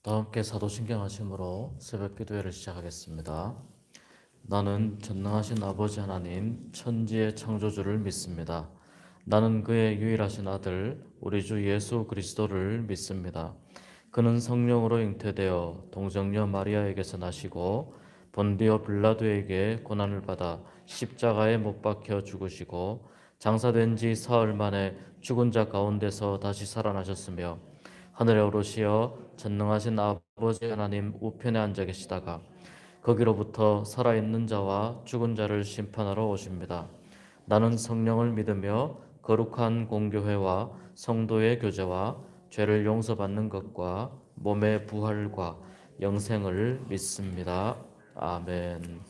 다 함께 사도신경 하심으로 새벽 기도회를 시작하겠습니다. 나는 전능하신 아버지 하나님 천지의 창조주를 믿습니다. 나는 그의 유일하신 아들 우리 주 예수 그리스도를 믿습니다. 그는 성령으로 잉태되어 동정녀 마리아에게서 나시고 본디오 빌라도에게 고난을 받아 십자가에 못 박혀 죽으시고 장사된 지 사흘 만에 죽은 자 가운데서 다시 살아나셨으며 하늘에 오르시어 전능하신 아버지 하나님 우편에 앉아 계시다가 거기로부터 살아있는 자와 죽은 자를 심판하러 오십니다. 나는 성령을 믿으며 거룩한 공교회와 성도의 교제와 죄를 용서받는 것과 몸의 부활과 영생을 믿습니다. 아멘.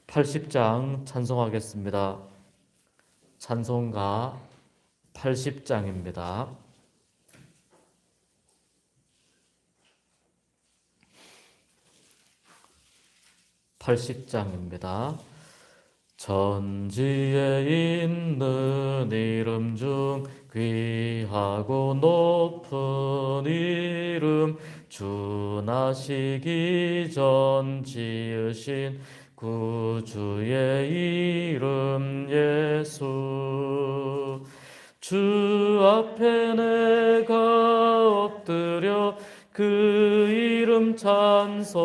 80장 찬송하겠습니다. 찬송가 80장입니다. 80장입니다. 천지에 있는 이름 중 귀하고 높은 이름 주 나시기 전 지으신 구주의 이름 예수 주 앞에 내가 엎드려 그 이름 찬송함은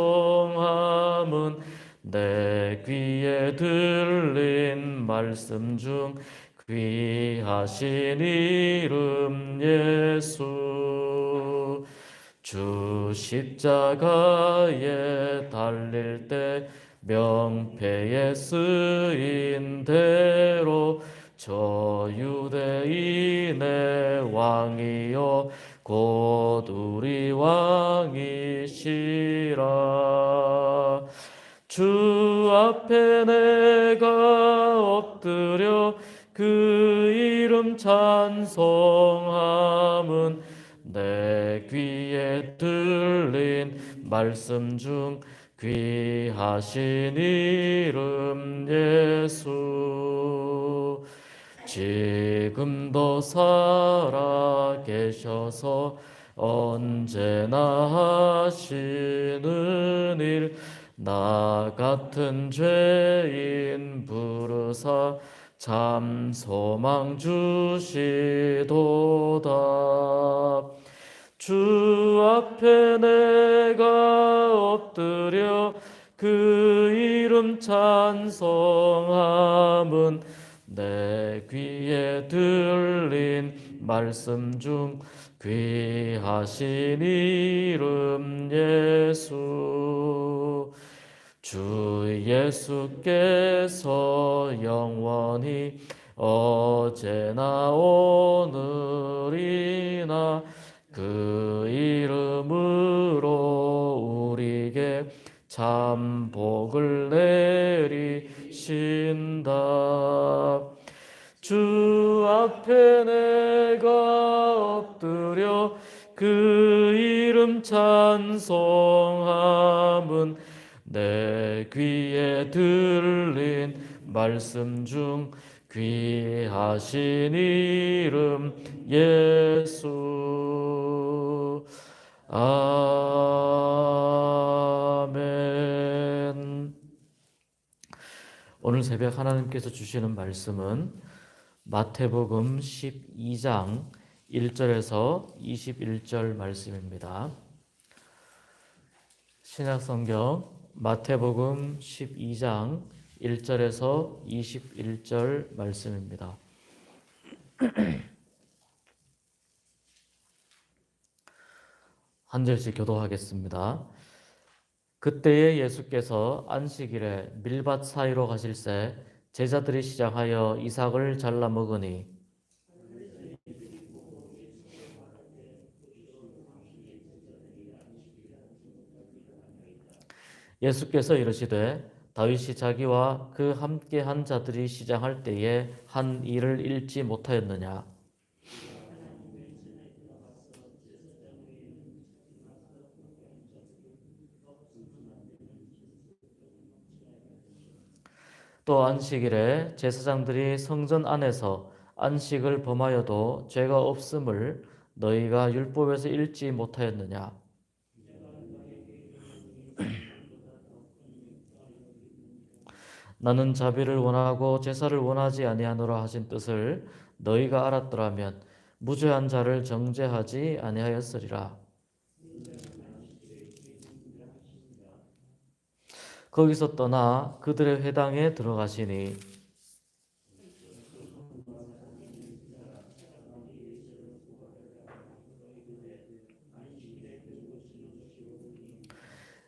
내 귀에 들린 말씀 중 귀하신 이름 예수 주 십자가에 달릴 때 명패에 쓰인 대로 저 유대인의 왕이요 곧 우리 왕이시라 주 앞에 내가 엎드려 그 이름 찬송함은 내 귀에 들린 말씀 중 귀하신 이름 예수 지금도 살아 계셔서 언제나 하시는 일 나 같은 죄인 부르사 참 소망 주시도다 주 앞에 내가 엎드려 그 이름 찬송함은 내 귀에 들린 말씀 중 귀하신 이름 예수 주 예수께서 영원히 어제나 오늘이나 그 이름으로 우리에게 참 복을 내리신다 주 앞에 내가 엎드려 그 이름 찬송함은 내 귀에 들린 말씀 중 귀하신 이름 예수 아멘. 오늘 새벽 하나님께서 주시는 말씀은 마태복음 12장 1절에서 21절 말씀입니다. 신약성경 마태복음 12장 1절에서 21절 말씀입니다. 한 절씩 교도하겠습니다. 그때에 예수께서 안식일에 밀밭 사이로 가실새 제자들이 시장하여 이삭을 잘라 먹으니 예수께서 이르시되 다윗이 자기와 그 함께한 자들이 시장할 때에 한 일을 잃지 못하였느냐 또 안식일에 제사장들이 성전 안에서 안식을 범하여도 죄가 없음을 너희가 율법에서 읽지 못하였느냐? 나는 자비를 원하고 제사를 원하지 아니하노라 하신 뜻을 너희가 알았더라면 무죄한 자를 정죄하지 아니하였으리라. 거기서 떠나 그들의 회당에 들어가시니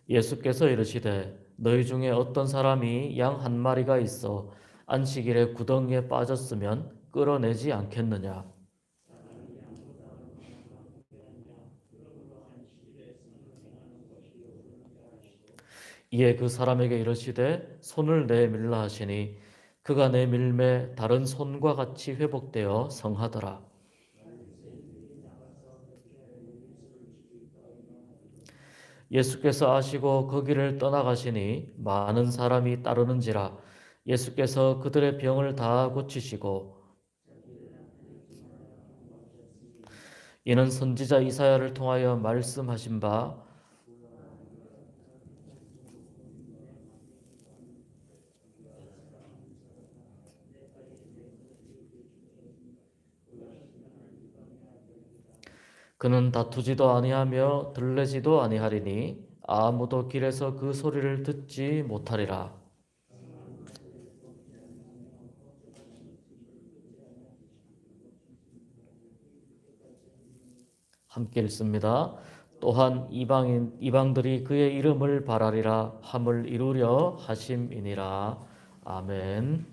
예수께서 이르시되 너희 중에 어떤 사람이 양 한 마리가 있어 안식일에 구덩이에 빠졌으면 끌어내지 않겠느냐? 이에 그 사람에게 이르시되 손을 내밀라 하시니 그가 내밀매 다른 손과 같이 회복되어 성하더라. 예수께서 아시고 거기를 떠나가시니 많은 사람이 따르는지라 예수께서 그들의 병을 다 고치시고 이는 선지자 이사야를 통하여 말씀하신 바 그는 다투지도 아니하며 들레지도 아니하리니 아무도 길에서 그 소리를 듣지 못하리라. 함께 읽습니다. 또한 이방들이 그의 이름을 바라리라 함을 이루려 하심이니라. 아멘.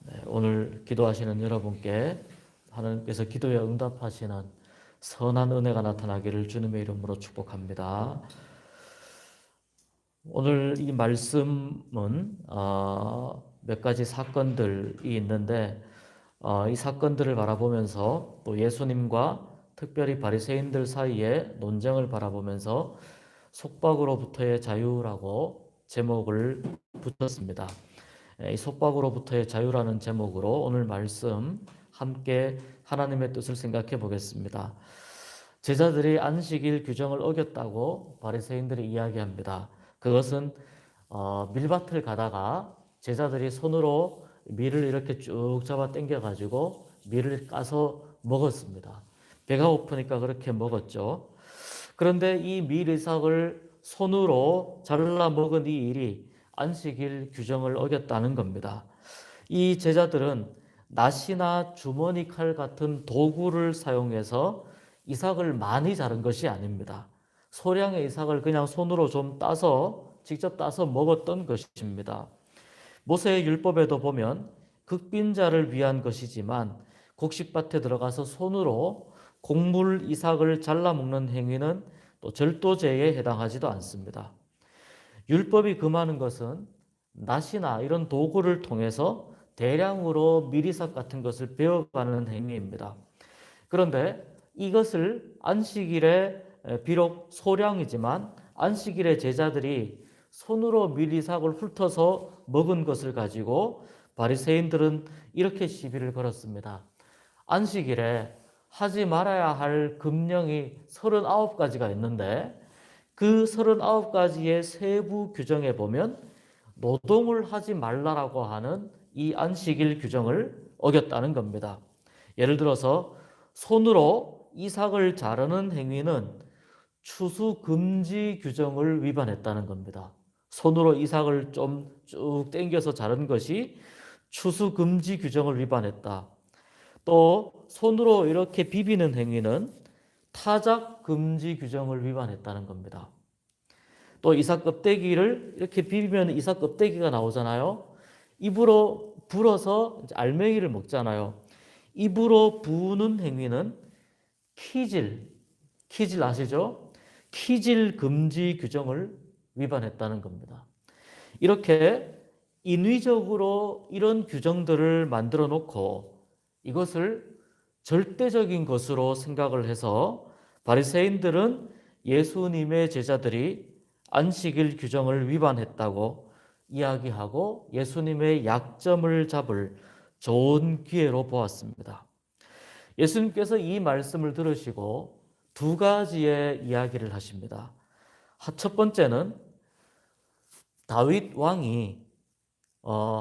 네, 오늘 기도하시는 여러분께 하나님께서 기도에 응답하시는 선한 은혜가 나타나기를 주님의 이름으로 축복합니다. 오늘 이 말씀은 몇 가지 사건들이 있는데 이 사건들을 바라보면서 또 예수님과 특별히 바리새인들 사이의 논쟁을 바라보면서 속박으로부터의 자유라고 제목을 붙였습니다. 이 속박으로부터의 자유라는 제목으로 오늘 말씀 함께 하나님의 뜻을 생각해 보겠습니다. 제자들이 안식일 규정을 어겼다고 바리새인들이 이야기합니다. 그것은 밀밭을 가다가 제자들이 손으로 밀을 이렇게 쭉 잡아 당겨 가지고 밀을 까서 먹었습니다. 배가 고프니까 그렇게 먹었죠. 그런데 이 밀이삭을 손으로 잘라 먹은 이 일이 안식일 규정을 어겼다는 겁니다. 이 제자들은 낫이나 주머니 칼 같은 도구를 사용해서 이삭을 많이 자른 것이 아닙니다. 소량의 이삭을 그냥 손으로 좀 따서 직접 따서 먹었던 것입니다. 모세의 율법에도 보면 극빈자를 위한 것이지만 곡식밭에 들어가서 손으로 곡물 이삭을 잘라 먹는 행위는 또 절도죄에 해당하지도 않습니다. 율법이 금하는 것은 낫이나 이런 도구를 통해서 대량으로 밀이삭 같은 것을 베어가는 행위입니다. 그런데 이것을 안식일에 비록 소량이지만 안식일에 제자들이 손으로 밀이삭을 훑어서 먹은 것을 가지고 바리새인들은 이렇게 시비를 걸었습니다. 안식일에 하지 말아야 할 금령이 39가지가 있는데 그 39가지의 세부 규정에 보면 노동을 하지 말라라고 하는 이 안식일 규정을 어겼다는 겁니다. 예를 들어서 손으로 이삭을 자르는 행위는 추수 금지 규정을 위반했다는 겁니다. 손으로 이삭을 좀 쭉 당겨서 자른 것이 추수 금지 규정을 위반했다. 또 손으로 이렇게 비비는 행위는 타작 금지 규정을 위반했다는 겁니다. 또 이삭 껍데기를 이렇게 비비면 이삭 껍데기가 나오잖아요. 입으로 불어서 알맹이를 먹잖아요. 입으로 부는 행위는 키질 아시죠? 키질 금지 규정을 위반했다는 겁니다. 이렇게 인위적으로 이런 규정들을 만들어 놓고 이것을 절대적인 것으로 생각을 해서 바리새인들은 예수님의 제자들이 안식일 규정을 위반했다고 이야기하고 예수님의 약점을 잡을 좋은 기회로 보았습니다. 예수님께서 이 말씀을 들으시고 두 가지의 이야기를 하십니다. 첫 번째는 다윗 왕이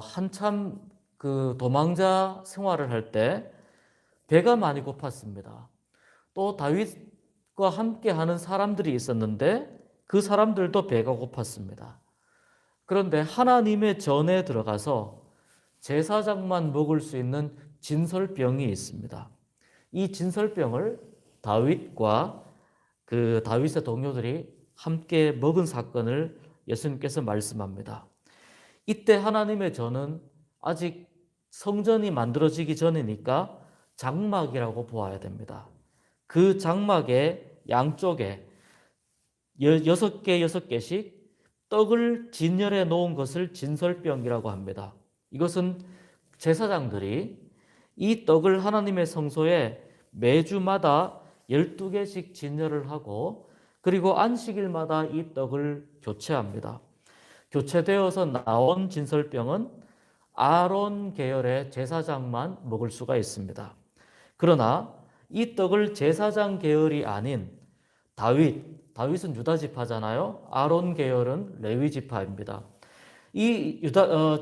한참 그 도망자 생활을 할 때 배가 많이 고팠습니다. 또 다윗과 함께 하는 사람들이 있었는데 그 사람들도 배가 고팠습니다. 그런데 하나님의 전에 들어가서 제사장만 먹을 수 있는 진설병이 있습니다. 이 진설병을 다윗과 그 다윗의 동료들이 함께 먹은 사건을 예수님께서 말씀합니다. 이때 하나님의 전은 아직 성전이 만들어지기 전이니까 장막이라고 보아야 됩니다. 그 장막의 양쪽에 6개, 6개씩 떡을 진열해 놓은 것을 진설병이라고 합니다. 이것은 제사장들이 이 떡을 하나님의 성소에 매주마다 12개씩 진열을 하고 그리고 안식일마다 이 떡을 교체합니다. 교체되어서 나온 진설병은 아론 계열의 제사장만 먹을 수가 있습니다. 그러나 이 떡을 제사장 계열이 아닌 다윗은 유다 지파잖아요. 아론 계열은 레위 지파입니다. 이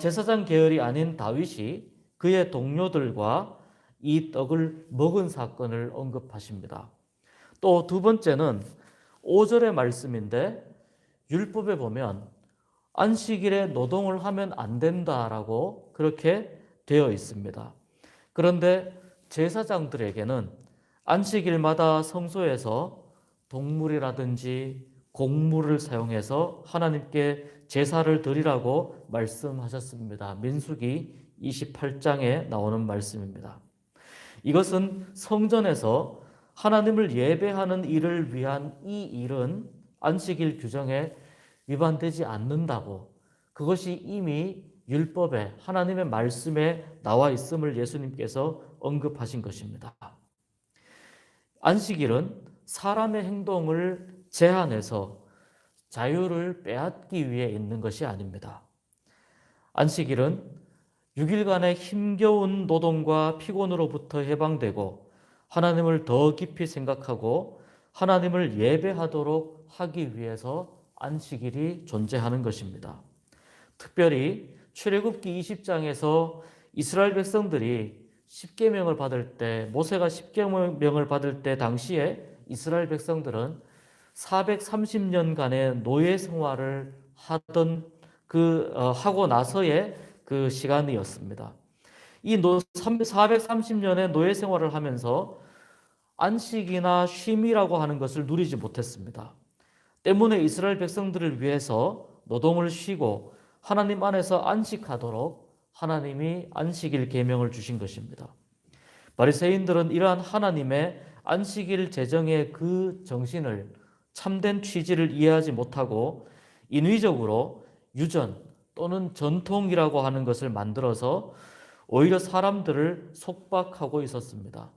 제사장 계열이 아닌 다윗이 그의 동료들과 이 떡을 먹은 사건을 언급하십니다. 또 두 번째는 5절의 말씀인데 율법에 보면 안식일에 노동을 하면 안 된다라고 그렇게 되어 있습니다. 그런데 제사장들에게는 안식일마다 성소에서 동물이라든지 곡물을 사용해서 하나님께 제사를 드리라고 말씀하셨습니다. 민수기 28장에 나오는 말씀입니다. 이것은 성전에서 하나님을 예배하는 일을 위한 이 일은 안식일 규정에 위반되지 않는다고, 그것이 이미 율법에 하나님의 말씀에 나와 있음을 예수님께서 언급하신 것입니다. 안식일은 사람의 행동을 제한해서 자유를 빼앗기 위해 있는 것이 아닙니다. 안식일은 6일간의 힘겨운 노동과 피곤으로부터 해방되고 하나님을 더 깊이 생각하고 하나님을 예배하도록 하기 위해서 안식일이 존재하는 것입니다. 특별히 출애굽기 20장에서 이스라엘 백성들이 십계명을 받을 때, 모세가 십계명을 받을 때 당시에 이스라엘 백성들은 430년간의 노예 생활을 하고 나서의 그 시간이었습니다. 이 430년의 노예 생활을 하면서 안식이나 쉼이라고 하는 것을 누리지 못했습니다. 때문에 이스라엘 백성들을 위해서 노동을 쉬고 하나님 안에서 안식하도록 하나님이 안식일 계명을 주신 것입니다. 바리새인들은 이러한 하나님의 안식일 제정의 그 정신을, 참된 취지를 이해하지 못하고 인위적으로 유전 또는 전통이라고 하는 것을 만들어서 오히려 사람들을 속박하고 있었습니다.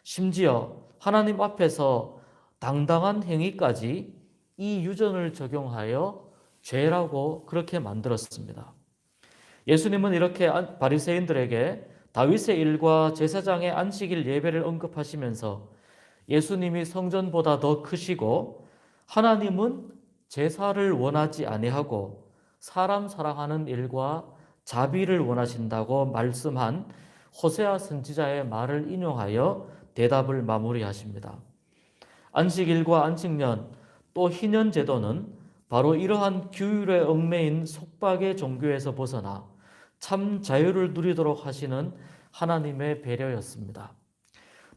심지어 하나님 앞에서 당당한 행위까지 이 유전을 적용하여 죄라고 그렇게 만들었습니다. 예수님은 이렇게 바리새인들에게 다윗의 일과 제사장의 안식일 예배를 언급하시면서 예수님이 성전보다 더 크시고 하나님은 제사를 원하지 아니하고 사람 사랑하는 일과 자비를 원하신다고 말씀한 호세아 선지자의 말을 인용하여 대답을 마무리하십니다. 안식일과 안식년 또 희년 제도는 바로 이러한 규율에 얽매인 속박의 종교에서 벗어나 참 자유를 누리도록 하시는 하나님의 배려였습니다.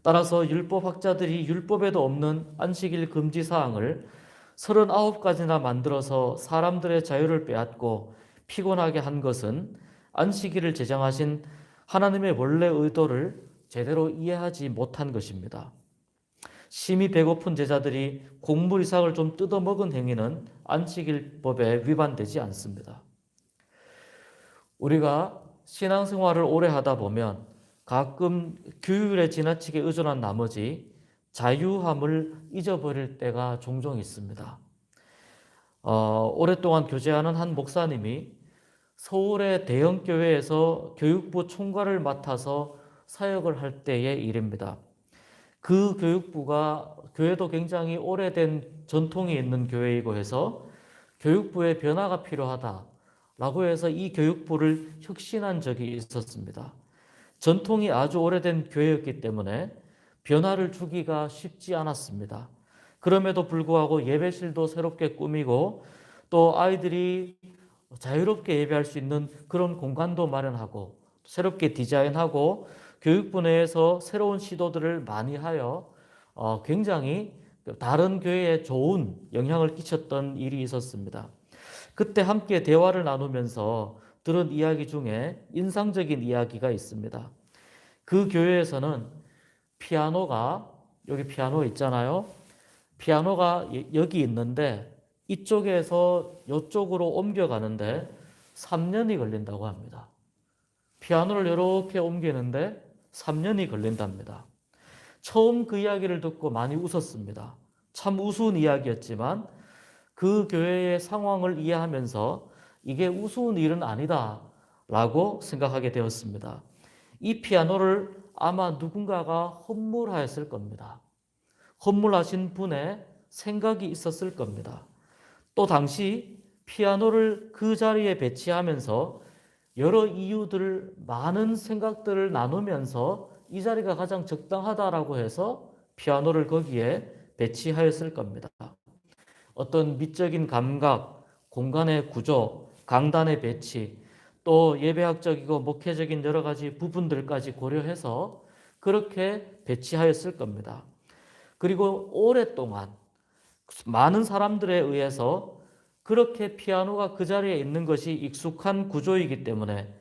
따라서 율법학자들이 율법에도 없는 안식일 금지 사항을 39가지나 만들어서 사람들의 자유를 빼앗고 피곤하게 한 것은 안식일을 제정하신 하나님의 원래 의도를 제대로 이해하지 못한 것입니다. 심히 배고픈 제자들이 곡물 이삭을 좀 뜯어먹은 행위는 안식일법에 위반되지 않습니다. 우리가 신앙생활을 오래 하다 보면 가끔 규율에 지나치게 의존한 나머지 자유함을 잊어버릴 때가 종종 있습니다. 오랫동안 교제하는 한 목사님이 서울의 대형 교회에서 교육부 총괄을 맡아서 사역을 할 때의 일입니다. 그 교육부가 교회도 굉장히 오래된 전통이 있는 교회이고 해서 교육부의 변화가 필요하다라고 해서 이 교육부를 혁신한 적이 있었습니다. 전통이 아주 오래된 교회였기 때문에 변화를 주기가 쉽지 않았습니다. 그럼에도 불구하고 예배실도 새롭게 꾸미고 또 아이들이 자유롭게 예배할 수 있는 그런 공간도 마련하고 새롭게 디자인하고 교육부 내에서 새로운 시도들을 많이 하여 굉장히 다른 교회에 좋은 영향을 끼쳤던 일이 있었습니다. 그때 함께 대화를 나누면서 들은 이야기 중에 인상적인 이야기가 있습니다. 그 교회에서는 피아노가 여기 피아노 있잖아요. 피아노가 여기 있는데 이쪽에서 이쪽으로 옮겨가는데 3년이 걸린다고 합니다. 피아노를 이렇게 옮기는데 3년이 걸린답니다. 처음 그 이야기를 듣고 많이 웃었습니다. 참 우스운 이야기였지만 그 교회의 상황을 이해하면서 이게 우스운 일은 아니다 라고 생각하게 되었습니다. 이 피아노를 아마 누군가가 헌물하였을 겁니다. 헌물하신 분의 생각이 있었을 겁니다. 또 당시 피아노를 그 자리에 배치하면서 여러 이유들, 많은 생각들을 나누면서 이 자리가 가장 적당하다라고 해서 피아노를 거기에 배치하였을 겁니다. 어떤 미적인 감각, 공간의 구조, 강단의 배치, 또 예배학적이고 목회적인 여러 가지 부분들까지 고려해서 그렇게 배치하였을 겁니다. 그리고 오랫동안 많은 사람들에 의해서 그렇게 피아노가 그 자리에 있는 것이 익숙한 구조이기 때문에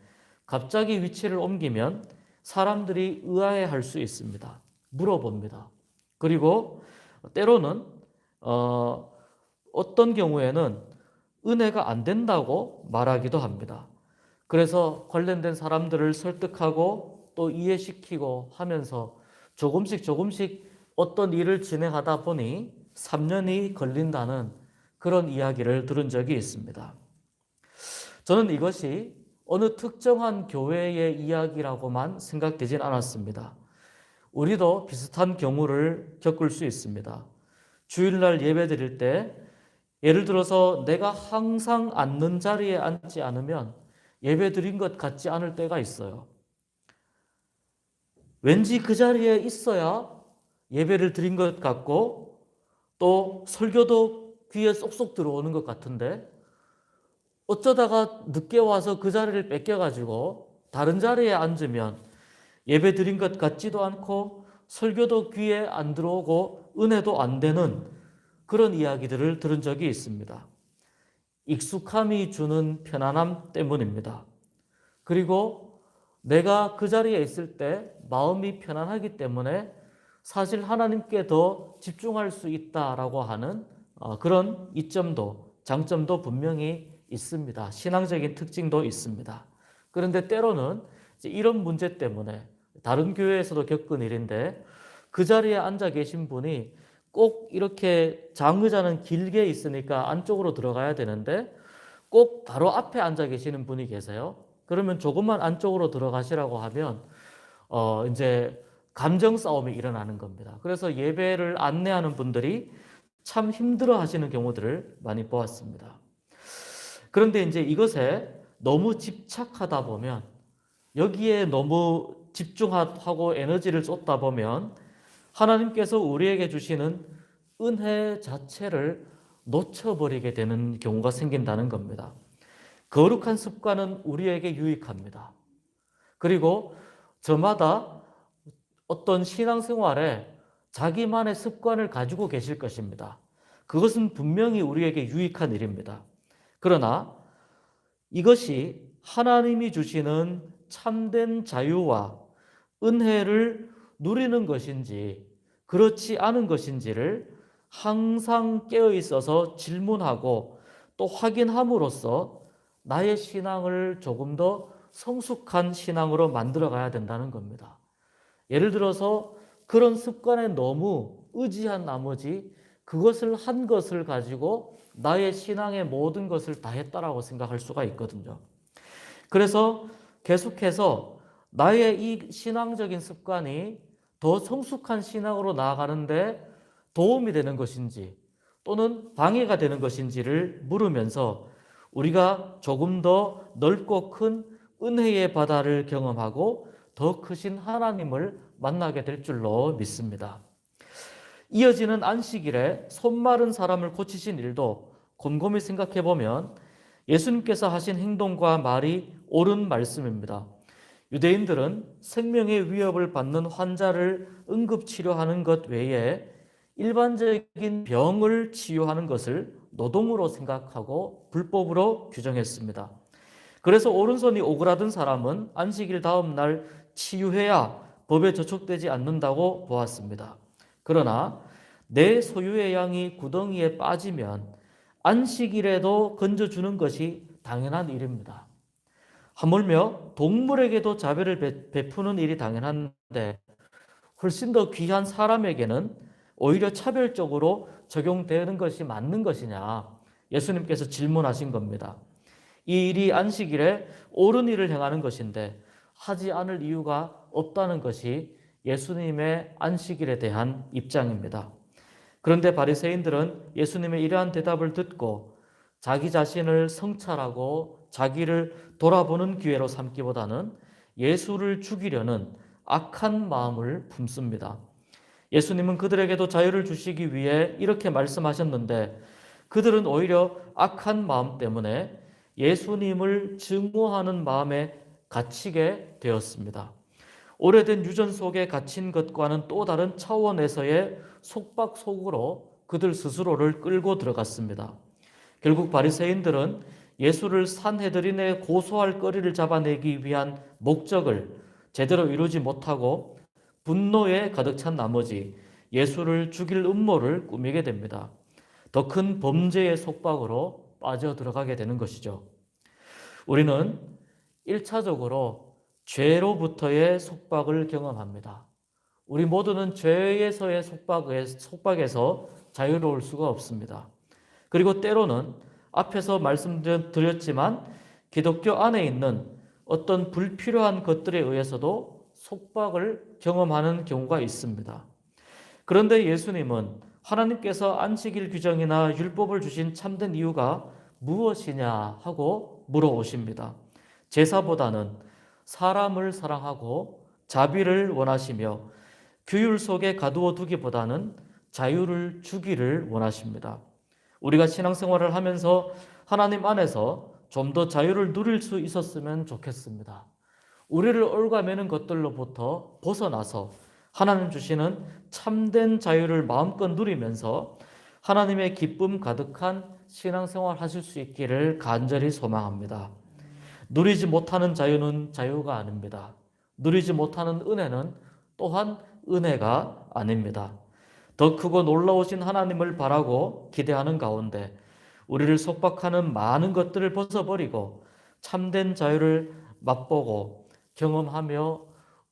갑자기 위치를 옮기면 사람들이 의아해할 수 있습니다. 물어봅니다. 그리고 때로는 어떤 경우에는 은혜가 안 된다고 말하기도 합니다. 그래서 관련된 사람들을 설득하고 또 이해시키고 하면서 조금씩 어떤 일을 진행하다 보니 3년이 걸린다는 그런 이야기를 들은 적이 있습니다. 저는 이것이 어느 특정한 교회의 이야기라고만 생각되진 않았습니다. 우리도 비슷한 경우를 겪을 수 있습니다. 주일날 예배 드릴 때 예를 들어서 내가 항상 앉는 자리에 앉지 않으면 예배 드린 것 같지 않을 때가 있어요. 왠지 그 자리에 있어야 예배를 드린 것 같고 또 설교도 귀에 쏙쏙 들어오는 것 같은데 어쩌다가 늦게 와서 그 자리를 뺏겨가지고 다른 자리에 앉으면 예배 드린 것 같지도 않고 설교도 귀에 안 들어오고 은혜도 안 되는 그런 이야기들을 들은 적이 있습니다. 익숙함이 주는 편안함 때문입니다. 그리고 내가 그 자리에 있을 때 마음이 편안하기 때문에 사실 하나님께 더 집중할 수 있다라고 하는 그런 이점도 장점도 분명히 있습니다. 신앙적인 특징도 있습니다. 그런데 때로는 이런 문제 때문에 다른 교회에서도 겪은 일인데 그 자리에 앉아 계신 분이 꼭 이렇게 장의자는 길게 있으니까 안쪽으로 들어가야 되는데 꼭 바로 앞에 앉아 계시는 분이 계세요. 그러면 조금만 안쪽으로 들어가시라고 하면 이제 감정 싸움이 일어나는 겁니다. 그래서 예배를 안내하는 분들이 참 힘들어 하시는 경우들을 많이 보았습니다. 그런데 이제 이것에 너무 집착하다 보면 여기에 너무 집중하고 에너지를 쏟다 보면 하나님께서 우리에게 주시는 은혜 자체를 놓쳐버리게 되는 경우가 생긴다는 겁니다. 거룩한 습관은 우리에게 유익합니다. 그리고 저마다 어떤 신앙생활에 자기만의 습관을 가지고 계실 것입니다. 그것은 분명히 우리에게 유익한 일입니다. 그러나 이것이 하나님이 주시는 참된 자유와 은혜를 누리는 것인지 그렇지 않은 것인지를 항상 깨어 있어서 질문하고 또 확인함으로써 나의 신앙을 조금 더 성숙한 신앙으로 만들어 가야 된다는 겁니다. 예를 들어서 그런 습관에 너무 의지한 나머지 그것을 한 것을 가지고 나의 신앙의 모든 것을 다 했다라고 생각할 수가 있거든요. 그래서 계속해서 나의 이 신앙적인 습관이 더 성숙한 신앙으로 나아가는데 도움이 되는 것인지 또는 방해가 되는 것인지를 물으면서 우리가 조금 더 넓고 큰 은혜의 바다를 경험하고 더 크신 하나님을 만나게 될 줄로 믿습니다. 이어지는 안식일에 손 마른 사람을 고치신 일도 곰곰이 생각해 보면 예수님께서 하신 행동과 말이 옳은 말씀입니다. 유대인들은 생명의 위협을 받는 환자를 응급치료하는 것 외에 일반적인 병을 치유하는 것을 노동으로 생각하고 불법으로 규정했습니다. 그래서 오른손이 오그라든 사람은 안식일 다음 날 치유해야 법에 저촉되지 않는다고 보았습니다. 그러나 내 소유의 양이 구덩이에 빠지면 안식일에도 건져주는 것이 당연한 일입니다. 하물며 동물에게도 자비를 베푸는 일이 당연한데 훨씬 더 귀한 사람에게는 오히려 차별적으로 적용되는 것이 맞는 것이냐? 예수님께서 질문하신 겁니다. 이 일이 안식일에 옳은 일을 행하는 것인데 하지 않을 이유가 없다는 것이 예수님의 안식일에 대한 입장입니다. 그런데 바리새인들은 예수님의 이러한 대답을 듣고 자기 자신을 성찰하고 자기를 돌아보는 기회로 삼기보다는 예수를 죽이려는 악한 마음을 품습니다. 예수님은 그들에게도 자유를 주시기 위해 이렇게 말씀하셨는데 그들은 오히려 악한 마음 때문에 예수님을 증오하는 마음에 갇히게 되었습니다. 오래된 유전 속에 갇힌 것과는 또 다른 차원에서의 속박속으로 그들 스스로를 끌고 들어갔습니다. 결국 바리새인들은 예수를 산헤드린에 고소할 거리를 잡아내기 위한 목적을 제대로 이루지 못하고 분노에 가득 찬 나머지 예수를 죽일 음모를 꾸미게 됩니다. 더 큰 범죄의 속박으로 빠져들어가게 되는 것이죠. 우리는 1차적으로 죄로부터의 속박을 경험합니다. 우리 모두는 죄에서의 속박에서 자유로울 수가 없습니다. 그리고 때로는 앞에서 말씀드렸지만 기독교 안에 있는 어떤 불필요한 것들에 의해서도 속박을 경험하는 경우가 있습니다. 그런데 예수님은 하나님께서 안식일 규정이나 율법을 주신 참된 이유가 무엇이냐 하고 물어오십니다. 제사보다는 사람을 사랑하고 자비를 원하시며 규율 속에 가두어 두기보다는 자유를 주기를 원하십니다. 우리가 신앙생활을 하면서 하나님 안에서 좀 더 자유를 누릴 수 있었으면 좋겠습니다. 우리를 얽어매는 것들로부터 벗어나서 하나님 주시는 참된 자유를 마음껏 누리면서 하나님의 기쁨 가득한 신앙생활 하실 수 있기를 간절히 소망합니다. 누리지 못하는 자유는 자유가 아닙니다. 누리지 못하는 은혜는 또한 은혜가 아닙니다. 더 크고 놀라우신 하나님을 바라고 기대하는 가운데 우리를 속박하는 많은 것들을 벗어버리고 참된 자유를 맛보고 경험하며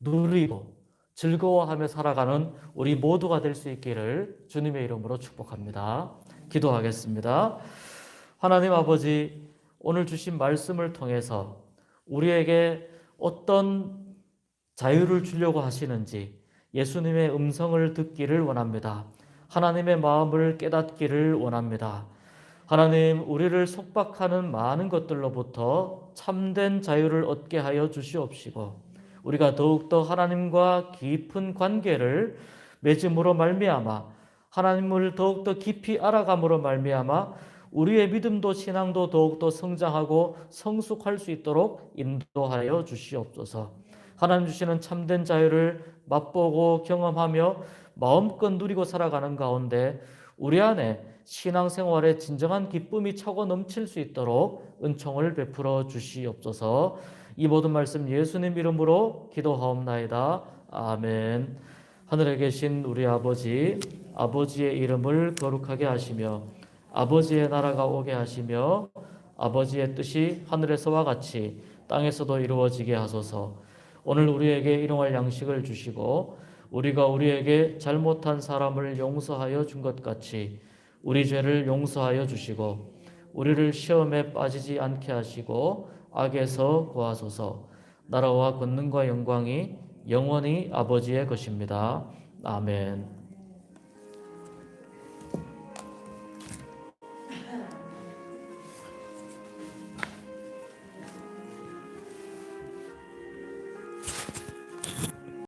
누리고 즐거워하며 살아가는 우리 모두가 될 수 있기를 주님의 이름으로 축복합니다. 기도하겠습니다. 하나님 아버지, 오늘 주신 말씀을 통해서 우리에게 어떤 자유를 주려고 하시는지 예수님의 음성을 듣기를 원합니다. 하나님의 마음을 깨닫기를 원합니다. 하나님, 우리를 속박하는 많은 것들로부터 참된 자유를 얻게 하여 주시옵시고 우리가 더욱더 하나님과 깊은 관계를 맺음으로 말미암아 하나님을 더욱더 깊이 알아감으로 말미암아 우리의 믿음도 신앙도 더욱더 성장하고 성숙할 수 있도록 인도하여 주시옵소서. 하나님 주시는 참된 자유를 맛보고 경험하며 마음껏 누리고 살아가는 가운데 우리 안에 신앙생활에 진정한 기쁨이 차고 넘칠 수 있도록 은총을 베풀어 주시옵소서. 이 모든 말씀 예수님 이름으로 기도하옵나이다. 아멘. 하늘에 계신 우리 아버지, 아버지의 이름을 거룩하게 하시며 아버지의 나라가 오게 하시며 아버지의 뜻이 하늘에서와 같이 땅에서도 이루어지게 하소서. 오늘 우리에게 일용할 양식을 주시고 우리가 우리에게 잘못한 사람을 용서하여 준 것 같이 우리 죄를 용서하여 주시고 우리를 시험에 빠지지 않게 하시고 악에서 구하소서. 나라와 권능과 영광이 영원히 아버지의 것입니다. 아멘.